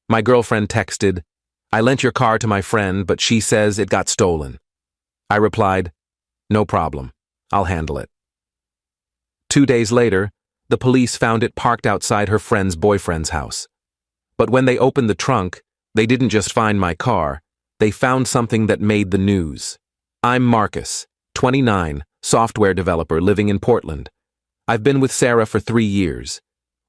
My girlfriend texted, "I lent your car to my friend, but she says it got stolen." I replied, "No problem. I'll handle it." 2 days later, the police found it parked outside her friend's boyfriend's house. But when they opened the trunk, they didn't just find my car, they found something that made the news. I'm Marcus, 29, software developer living in Portland. I've been with Sarah for 3 years.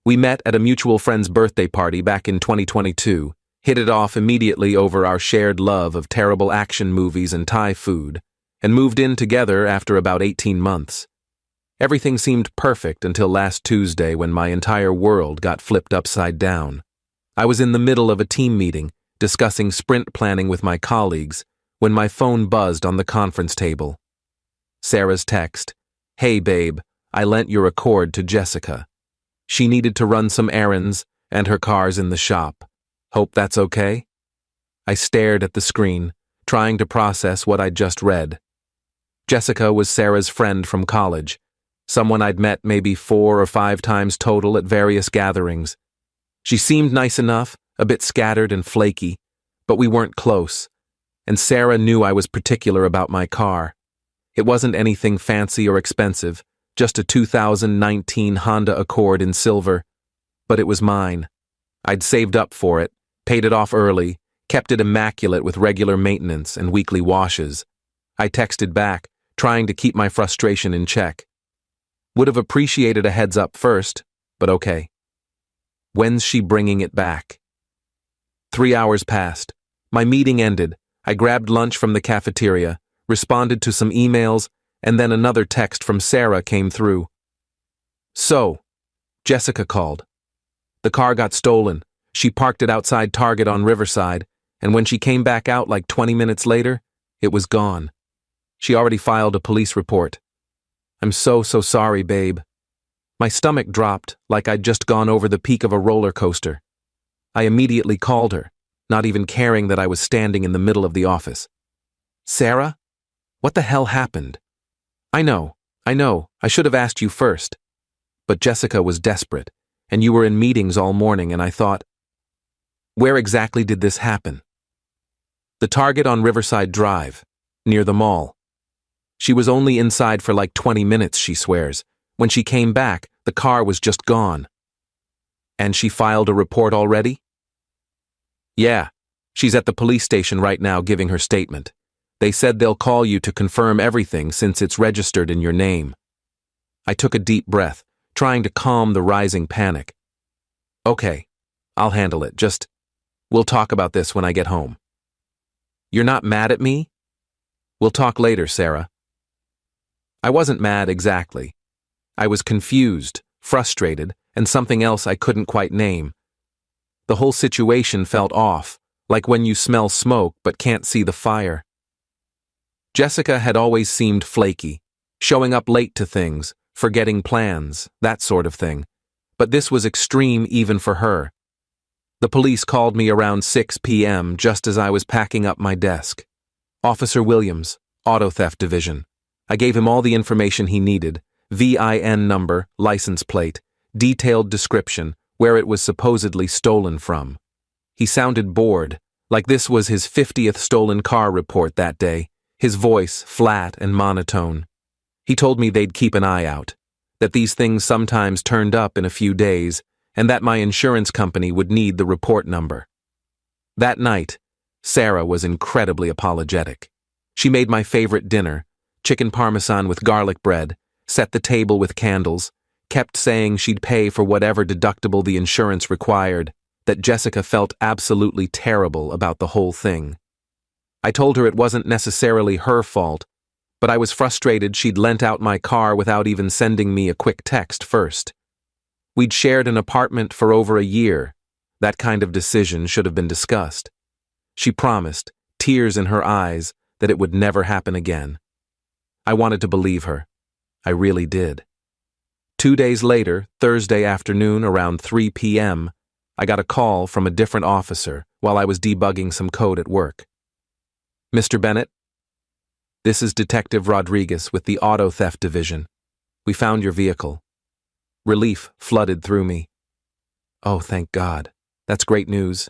We met at a mutual friend's birthday party back in 2022, hit it off immediately over our shared love of terrible action movies and Thai food, and moved in together after about 18 months. Everything seemed perfect until last Tuesday when my entire world got flipped upside down. I was in the middle of a team meeting, discussing sprint planning with my colleagues, when my phone buzzed on the conference table. Sarah's text, "Hey babe, I lent your Accord to Jessica. She needed to run some errands, and her car's in the shop. Hope that's okay?" I stared at the screen, trying to process what I'd just read. Jessica was Sarah's friend from college, someone I'd met maybe 4 or 5 times total at various gatherings. She seemed nice enough, a bit scattered and flaky, but we weren't close, and Sarah knew I was particular about my car. It wasn't anything fancy or expensive, just a 2019 Honda Accord in silver, but it was mine. I'd saved up for it, paid it off early, kept it immaculate with regular maintenance and weekly washes. I texted back, trying to keep my frustration in check. Would have appreciated a heads up first, but okay. When's she bringing it back? 3 hours passed. My meeting ended. I grabbed lunch from the cafeteria, responded to some emails, and then another text from Sarah came through. "So, Jessica called. The car got stolen. She parked it outside Target on Riverside, and when she came back out like 20 minutes later, it was gone. She already filed a police report. I'm so sorry, babe." My stomach dropped like I'd just gone over the peak of a roller coaster. I immediately called her, not even caring that I was standing in the middle of the office. "Sarah? What the hell happened?" I know. I should have asked you first." But Jessica was desperate, and you were in meetings all morning, and I thought, "Where exactly did this happen?" "The Target on Riverside Drive, near the mall." She was only inside for like 20 minutes, she swears. When she came back, the car was just gone. "And she filed a report already?" "Yeah, she's at the police station right now giving her statement. They said they'll call you to confirm everything since it's registered in your name." I took a deep breath, trying to calm the rising panic. "Okay, I'll handle it, we'll talk about this when I get home." "You're not mad at me?" "We'll talk later, Sarah." I wasn't mad exactly. I was confused, frustrated, and something else I couldn't quite name. The whole situation felt off, like when you smell smoke but can't see the fire. Jessica had always seemed flaky, showing up late to things, forgetting plans, that sort of thing. But this was extreme even for her. The police called me around 6 p.m. just as I was packing up my desk. Officer Williams, Auto Theft Division. I gave him all the information he needed, VIN number, license plate, detailed description, where it was supposedly stolen from. He sounded bored, like this was his 50th stolen car report that day, his voice flat and monotone. He told me they'd keep an eye out, that these things sometimes turned up in a few days, and that my insurance company would need the report number. That night, Sarah was incredibly apologetic. She made my favorite dinner, chicken parmesan with garlic bread, set the table with candles, kept saying she'd pay for whatever deductible the insurance required, that Jessica felt absolutely terrible about the whole thing. I told her it wasn't necessarily her fault, but I was frustrated she'd lent out my car without even sending me a quick text first. We'd shared an apartment for over a year. That kind of decision should have been discussed. She promised, tears in her eyes, that it would never happen again. I wanted to believe her. I really did. 2 days later, Thursday afternoon around 3 p.m., I got a call from a different officer while I was debugging some code at work. "Mr. Bennett? This is Detective Rodriguez with the Auto Theft Division. We found your vehicle." Relief flooded through me. "Oh, thank God. That's great news.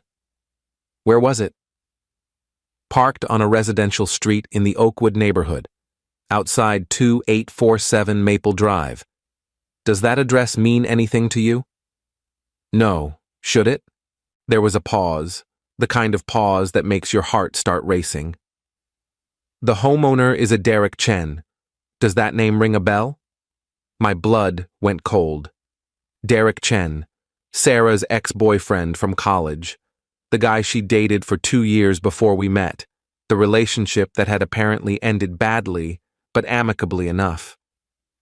Where was it? Parked on a residential street in the Oakwood neighborhood, outside 2847 Maple Drive. Does that address mean anything to you? No, should it? There was a pause, the kind of pause that makes your heart start racing. The homeowner is a Derek Chen. Does that name ring a bell? My blood went cold. Derek Chen, Sarah's ex-boyfriend from college, the guy she dated for 2 years before we met, the relationship that had apparently ended badly, but amicably enough.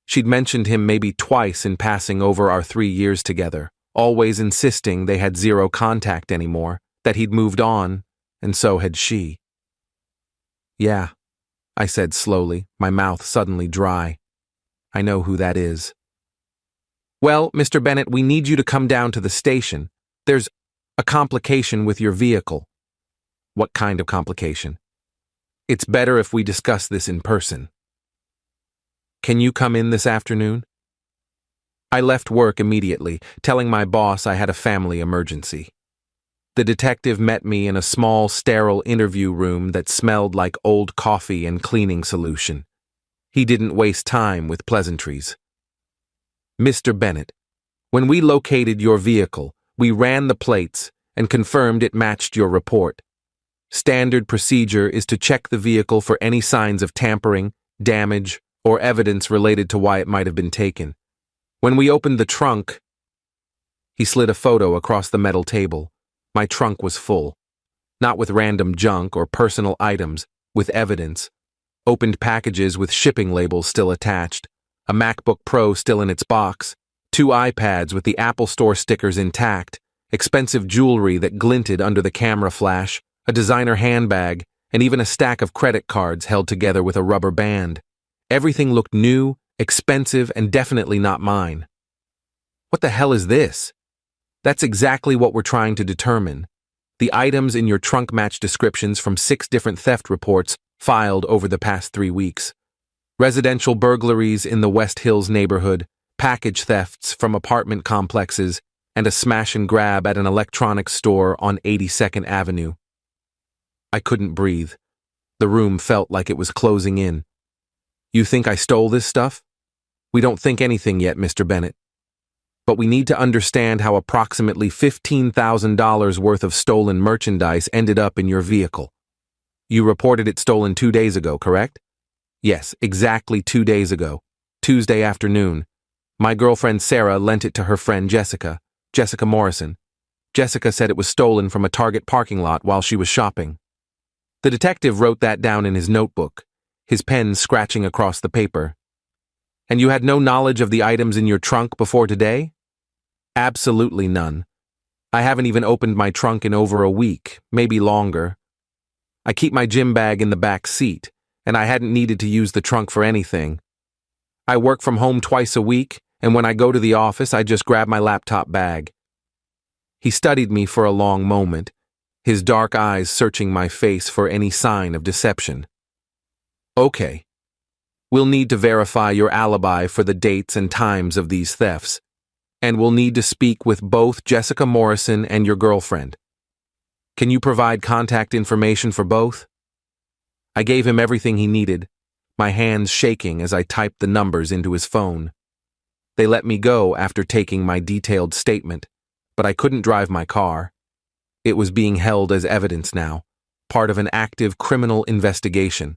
She'd mentioned him maybe twice in passing over our 3 years together, always insisting they had zero contact anymore, that he'd moved on, and so had she. Yeah, I said slowly, my mouth suddenly dry. I know who that is. Well, Mr. Bennett, we need you to come down to the station. There's a complication with your vehicle. What kind of complication? It's better if we discuss this in person. Can you come in this afternoon? I left work immediately, telling my boss I had a family emergency. The detective met me in a small, sterile interview room that smelled like old coffee and cleaning solution. He didn't waste time with pleasantries. Mr. Bennett, when we located your vehicle, we ran the plates and confirmed it matched your report. Standard procedure is to check the vehicle for any signs of tampering, damage, or evidence related to why it might have been taken. When we opened the trunk, he slid a photo across the metal table. My trunk was full. Not with random junk or personal items, with evidence. Opened packages with shipping labels still attached. A MacBook Pro still in its box, 2 iPads with the Apple Store stickers intact, expensive jewelry that glinted under the camera flash, a designer handbag, and even a stack of credit cards held together with a rubber band. Everything looked new, expensive, and definitely not mine. What the hell is this? That's exactly what we're trying to determine. The items in your trunk match descriptions from 6 different theft reports filed over the past 3 weeks. Residential burglaries in the West Hills neighborhood, package thefts from apartment complexes, and a smash and grab at an electronics store on 82nd Avenue. I couldn't breathe. The room felt like it was closing in. You think I stole this stuff? We don't think anything yet, Mr. Bennett. But we need to understand how approximately $15,000 worth of stolen merchandise ended up in your vehicle. You reported it stolen 2 days ago, correct? Yes, exactly 2 days ago, Tuesday afternoon. My girlfriend Sarah lent it to her friend Jessica Morrison. Jessica said it was stolen from a Target parking lot while she was shopping. The detective wrote that down in his notebook, his pen scratching across the paper. And you had no knowledge of the items in your trunk before today? Absolutely none. I haven't even opened my trunk in over a week, maybe longer. I keep my gym bag in the back seat, and I hadn't needed to use the trunk for anything. I work from home twice a week, and when I go to the office, I just grab my laptop bag. He studied me for a long moment, his dark eyes searching my face for any sign of deception. Okay. We'll need to verify your alibi for the dates and times of these thefts, and we'll need to speak with both Jessica Morrison and your girlfriend. Can you provide contact information for both? I gave him everything he needed, my hands shaking as I typed the numbers into his phone. They let me go after taking my detailed statement, but I couldn't drive my car. It was being held as evidence now, part of an active criminal investigation.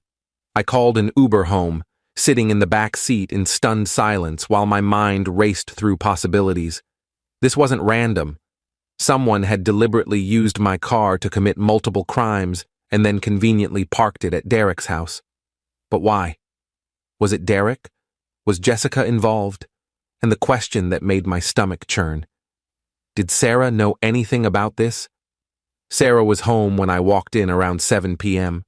I called an Uber home, sitting in the back seat in stunned silence while my mind raced through possibilities. This wasn't random. Someone had deliberately used my car to commit multiple crimes and then conveniently parked it at Derek's house. But why? Was it Derek? Was Jessica involved? And the question that made my stomach churn. Did Sarah know anything about this? Sarah was home when I walked in around 7 p.m.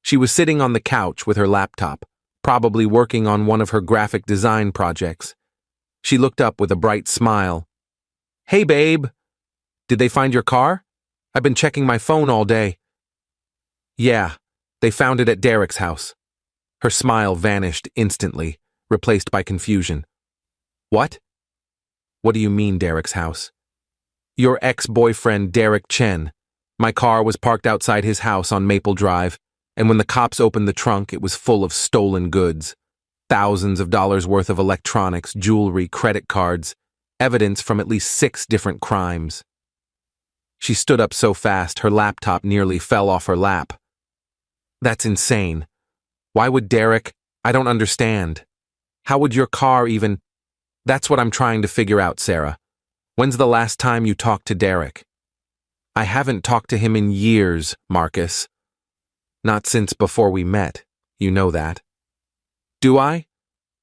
She was sitting on the couch with her laptop, probably working on one of her graphic design projects. She looked up with a bright smile. Hey, babe. Did they find your car? I've been checking my phone all day. Yeah, they found it at Derek's house. Her smile vanished instantly, replaced by confusion. What? What do you mean, Derek's house? Your ex-boyfriend, Derek Chen. My car was parked outside his house on Maple Drive, and when the cops opened the trunk, it was full of stolen goods. Thousands of dollars worth of electronics, jewelry, credit cards, evidence from at least 6 different crimes. She stood up so fast, her laptop nearly fell off her lap. That's insane. Why would Derek? I don't understand. How would your car even? That's what I'm trying to figure out, Sarah. When's the last time you talked to Derek? I haven't talked to him in years, Marcus. Not since before we met. You know that. Do I?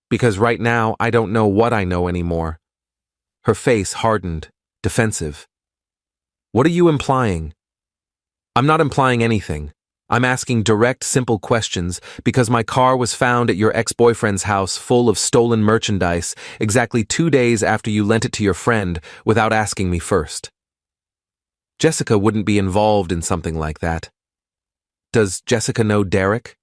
Because right now I don't know what I know anymore. Her face hardened, defensive. What are you implying? I'm not implying anything. I'm asking direct, simple questions because my car was found at your ex-boyfriend's house full of stolen merchandise exactly 2 days after you lent it to your friend without asking me first. Jessica wouldn't be involved in something like that. Does Jessica know Derek?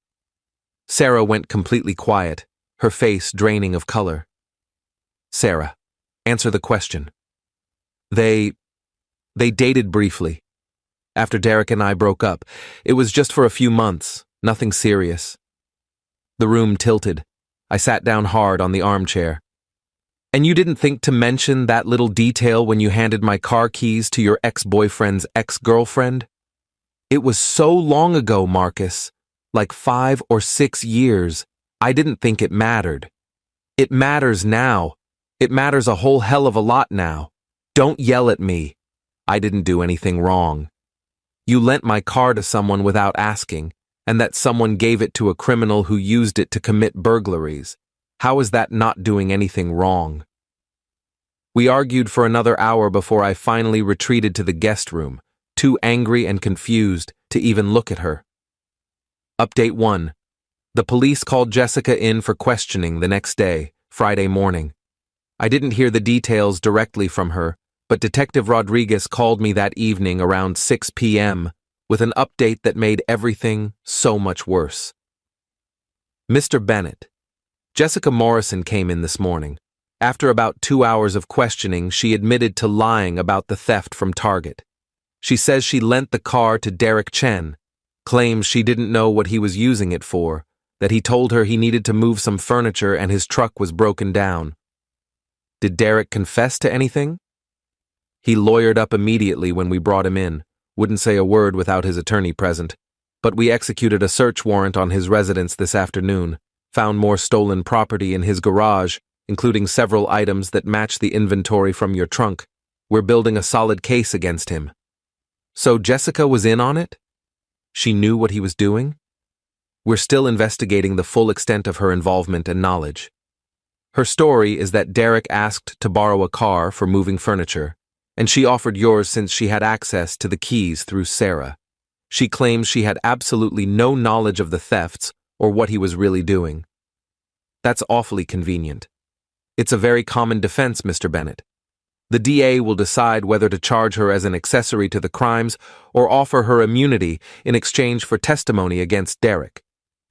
Sarah went completely quiet, her face draining of color. Sarah, answer the question. They dated briefly. After Derek and I broke up, it was just for a few months, nothing serious. The room tilted. I sat down hard on the armchair. And you didn't think to mention that little detail when you handed my car keys to your ex-boyfriend's ex-girlfriend? It was so long ago, Marcus. Like 5 or 6 years. I didn't think it mattered. It matters now. It matters a whole hell of a lot now. Don't yell at me. I didn't do anything wrong. You lent my car to someone without asking, and that someone gave it to a criminal who used it to commit burglaries. How is that not doing anything wrong? We argued for another hour before I finally retreated to the guest room, too angry and confused to even look at her. Update 1. The police called Jessica in for questioning the next day, Friday morning. I didn't hear the details directly from her, but Detective Rodriguez called me that evening around 6 p.m. with an update that made everything so much worse. Mr. Bennett. Jessica Morrison came in this morning. After about 2 hours of questioning, she admitted to lying about the theft from Target. She says she lent the car to Derek Chen, claims she didn't know what he was using it for, that he told her he needed to move some furniture and his truck was broken down. Did Derek confess to anything? He lawyered up immediately when we brought him in, wouldn't say a word without his attorney present, but we executed a search warrant on his residence this afternoon, found more stolen property in his garage, including several items that match the inventory from your trunk. We're building a solid case against him. So Jessica was in on it? She knew what he was doing? We're still investigating the full extent of her involvement and knowledge. Her story is that Derek asked to borrow a car for moving furniture, and she offered yours since she had access to the keys through Sarah. She claims she had absolutely no knowledge of the thefts or what he was really doing. That's awfully convenient. It's a very common defense, Mr. Bennett. The DA will decide whether to charge her as an accessory to the crimes or offer her immunity in exchange for testimony against Derek.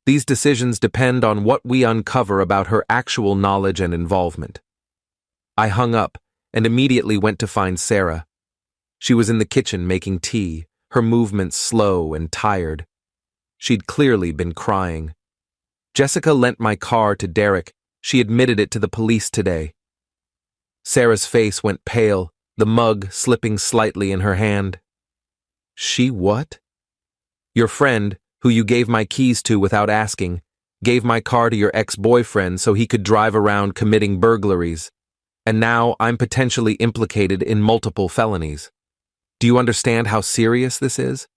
These decisions depend on what we uncover about her actual knowledge and involvement. I hung up and immediately went to find Sarah. She was in the kitchen making tea, her movements slow and tired. She'd clearly been crying. Jessica lent my car to Derek. She admitted it to the police today. Sarah's face went pale, the mug slipping slightly in her hand. She what? Your friend, who you gave my keys to without asking, gave my car to your ex-boyfriend so he could drive around committing burglaries. And now I'm potentially implicated in multiple felonies. Do you understand how serious this is?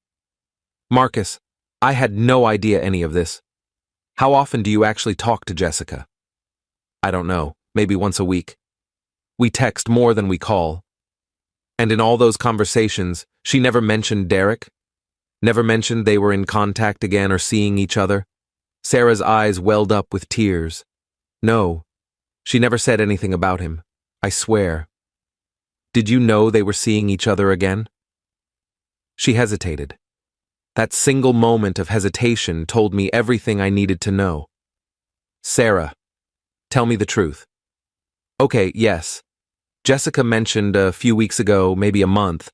Marcus, I had no idea any of this. How often do you actually talk to Jessica? I don't know, maybe once a week. We text more than we call. And in all those conversations, she never mentioned Derek? Never mentioned they were in contact again or seeing each other? Sarah's eyes welled up with tears. No, she never said anything about him. I swear. Did you know they were seeing each other again? She hesitated. That single moment of hesitation told me everything I needed to know. Sarah, tell me the truth. Okay, yes. Jessica mentioned a few weeks ago, maybe a month,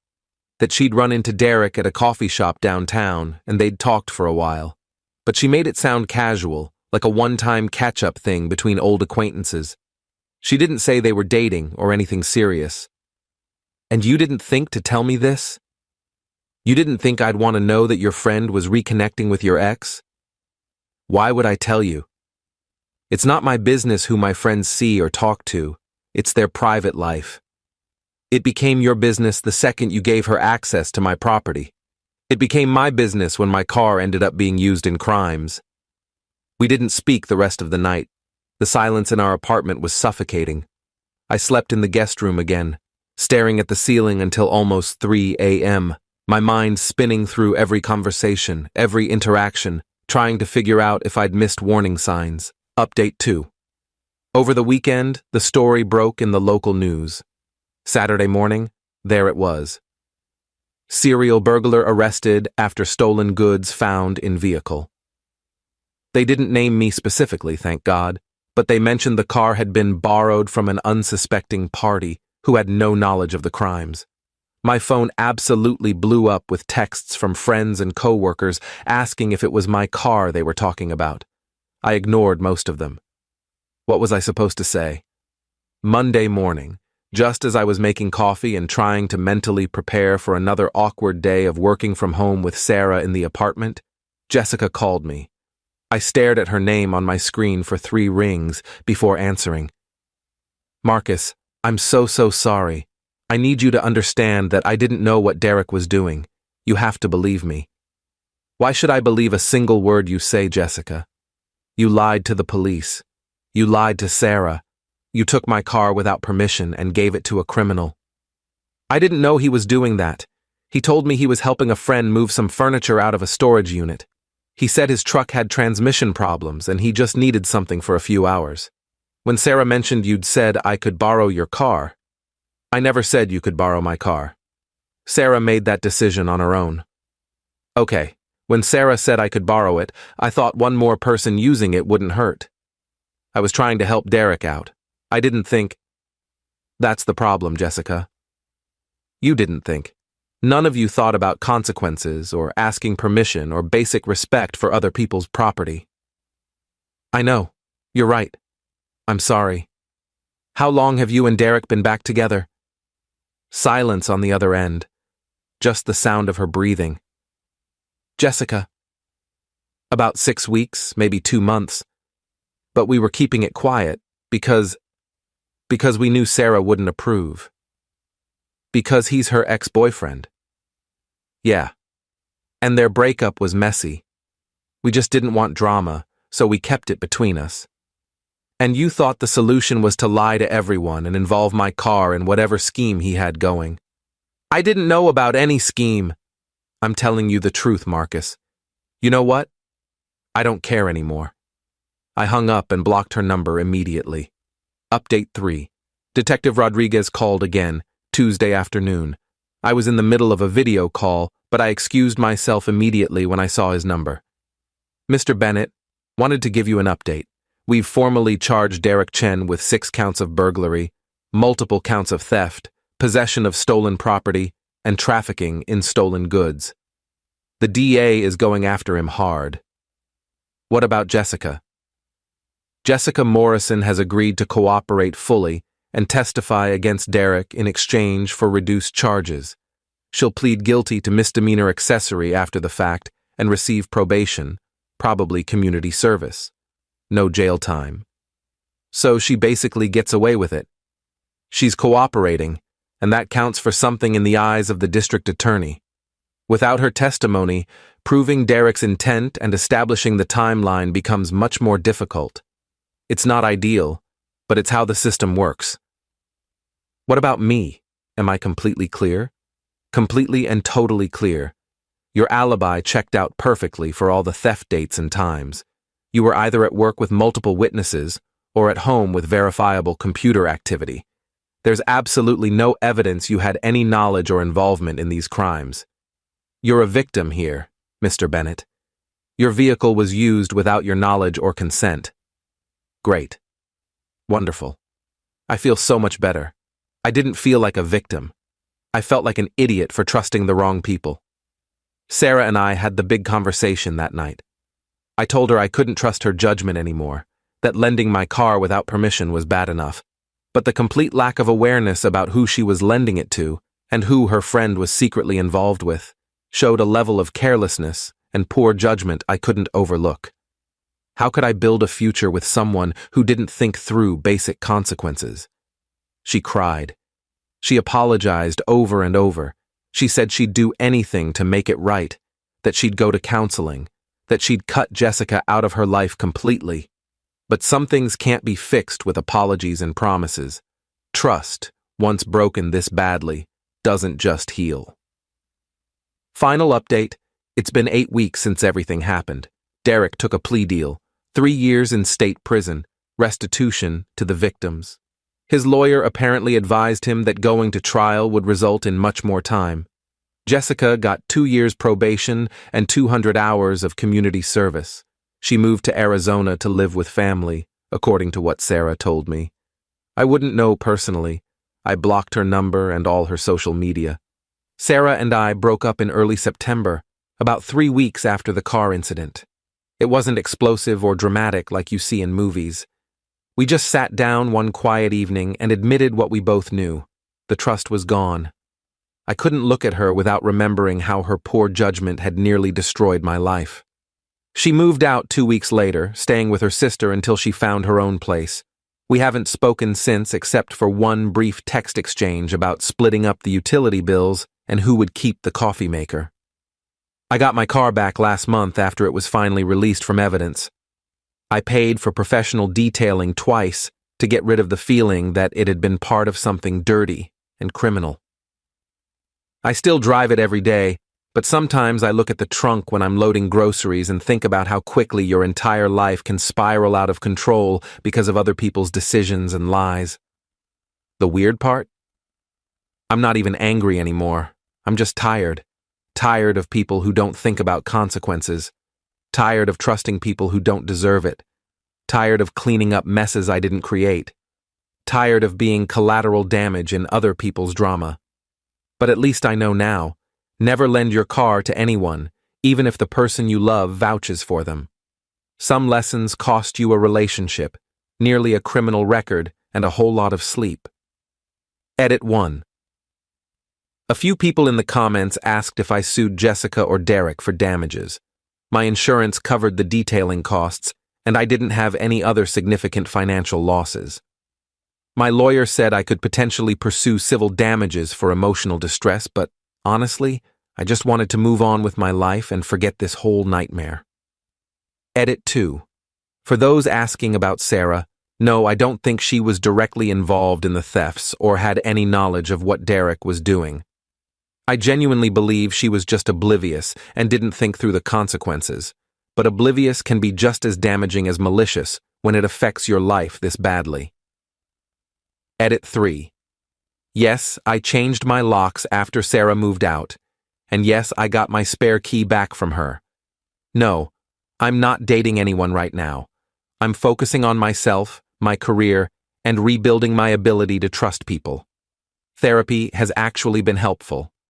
that she'd run into Derek at a coffee shop downtown and they'd talked for a while. But she made it sound casual, like a one-time catch-up thing between old acquaintances. She didn't say they were dating or anything serious. And you didn't think to tell me this? You didn't think I'd want to know that your friend was reconnecting with your ex? Why would I tell you? It's not my business who my friends see or talk to. It's their private life. It became your business the second you gave her access to my property. It became my business when my car ended up being used in crimes. We didn't speak the rest of the night. The silence in our apartment was suffocating. I slept in the guest room again, staring at the ceiling until almost 3 a.m., my mind spinning through every conversation, every interaction, trying to figure out if I'd missed warning signs. Update 2. Over the weekend, the story broke in the local news. Saturday morning, there it was. Serial burglar arrested after stolen goods found in vehicle. They didn't name me specifically, thank God, but they mentioned the car had been borrowed from an unsuspecting party who had no knowledge of the crimes. My phone absolutely blew up with texts from friends and coworkers asking if it was my car they were talking about. I ignored most of them. What was I supposed to say? Monday morning, just as I was making coffee and trying to mentally prepare for another awkward day of working from home with Sarah in the apartment, Jessica called me. I stared at her name on my screen for 3 rings before answering. Marcus, I'm so sorry. I need you to understand that I didn't know what Derek was doing. You have to believe me. Why should I believe a single word you say, Jessica? You lied to the police. You lied to Sarah. You took my car without permission and gave it to a criminal. I didn't know he was doing that. He told me he was helping a friend move some furniture out of a storage unit. He said his truck had transmission problems and he just needed something for a few hours. When Sarah mentioned you'd said I could borrow your car, I never said you could borrow my car. Sarah made that decision on her own. Okay, when Sarah said I could borrow it, I thought one more person using it wouldn't hurt. I was trying to help Derek out. I didn't think. That's the problem, Jessica. You didn't think. None of you thought about consequences or asking permission or basic respect for other people's property. I know. You're right. I'm sorry. How long have you and Derek been back together? Silence on the other end. Just the sound of her breathing. Jessica. About 6 weeks, maybe 2 months. But we were keeping it quiet because we knew Sarah wouldn't approve. Because he's her ex-boyfriend. Yeah. And their breakup was messy. We just didn't want drama, so we kept it between us. And you thought the solution was to lie to everyone and involve my car in whatever scheme he had going. I didn't know about any scheme. I'm telling you the truth, Marcus. You know what? I don't care anymore. I hung up and blocked her number immediately. Update 3. Detective Rodriguez called again, Tuesday afternoon. I was in the middle of a video call, but I excused myself immediately when I saw his number. Mr. Bennett, wanted to give you an update. We've formally charged Derek Chen with 6 counts of burglary, multiple counts of theft, possession of stolen property, and trafficking in stolen goods. The DA is going after him hard. What about Jessica? Jessica Morrison has agreed to cooperate fully and testify against Derek in exchange for reduced charges. She'll plead guilty to misdemeanor accessory after the fact and receive probation, probably community service. No jail time. So she basically gets away with it. She's cooperating, and that counts for something in the eyes of the district attorney. Without her testimony, proving Derek's intent and establishing the timeline becomes much more difficult. It's not ideal, but it's how the system works. What about me? Am I completely clear? Completely and totally clear. Your alibi checked out perfectly for all the theft dates and times. You were either at work with multiple witnesses or at home with verifiable computer activity. There's absolutely no evidence you had any knowledge or involvement in these crimes. You're a victim here, Mr. Bennett. Your vehicle was used without your knowledge or consent. Great. Wonderful. I feel so much better. I didn't feel like a victim. I felt like an idiot for trusting the wrong people. Sarah and I had the big conversation that night. I told her I couldn't trust her judgment anymore, that lending my car without permission was bad enough. But the complete lack of awareness about who she was lending it to, and who her friend was secretly involved with, showed a level of carelessness and poor judgment I couldn't overlook. How could I build a future with someone who didn't think through basic consequences? She cried. She apologized over and over. She said she'd do anything to make it right, that she'd go to counseling, that she'd cut Jessica out of her life completely. But some things can't be fixed with apologies and promises. Trust, once broken this badly, doesn't just heal. Final update: it's been 8 weeks since everything happened. Derek took a plea deal, 3 years in state prison, restitution to the victims. His lawyer apparently advised him that going to trial would result in much more time. Jessica got 2 years probation and 200 hours of community service. She moved to Arizona to live with family, according to what Sarah told me. I wouldn't know personally. I blocked her number and all her social media. Sarah and I broke up in early September, about 3 weeks after the car incident. It wasn't explosive or dramatic like you see in movies. We just sat down one quiet evening and admitted what we both knew. The trust was gone. I couldn't look at her without remembering how her poor judgment had nearly destroyed my life. She moved out 2 weeks later, staying with her sister until she found her own place. We haven't spoken since except for one brief text exchange about splitting up the utility bills and who would keep the coffee maker. I got my car back last month after it was finally released from evidence. I paid for professional detailing twice to get rid of the feeling that it had been part of something dirty and criminal. I still drive it every day, but sometimes I look at the trunk when I'm loading groceries and think about how quickly your entire life can spiral out of control because of other people's decisions and lies. The weird part? I'm not even angry anymore. I'm just tired. Tired of people who don't think about consequences. Tired of trusting people who don't deserve it. Tired of cleaning up messes I didn't create. Tired of being collateral damage in other people's drama. But at least I know now. Never lend your car to anyone, even if the person you love vouches for them. Some lessons cost you a relationship, nearly a criminal record, and a whole lot of sleep. Edit 1. A few people in the comments asked if I sued Jessica or Derek for damages. My insurance covered the detailing costs, and I didn't have any other significant financial losses. My lawyer said I could potentially pursue civil damages for emotional distress, but honestly, I just wanted to move on with my life and forget this whole nightmare. Edit 2. For those asking about Sarah, no, I don't think she was directly involved in the thefts or had any knowledge of what Derek was doing. I genuinely believe she was just oblivious and didn't think through the consequences, but oblivious can be just as damaging as malicious when it affects your life this badly. Edit 3. Yes, I changed my locks after Sarah moved out, and yes, I got my spare key back from her. No, I'm not dating anyone right now. I'm focusing on myself, my career, and rebuilding my ability to trust people. Therapy has actually been helpful.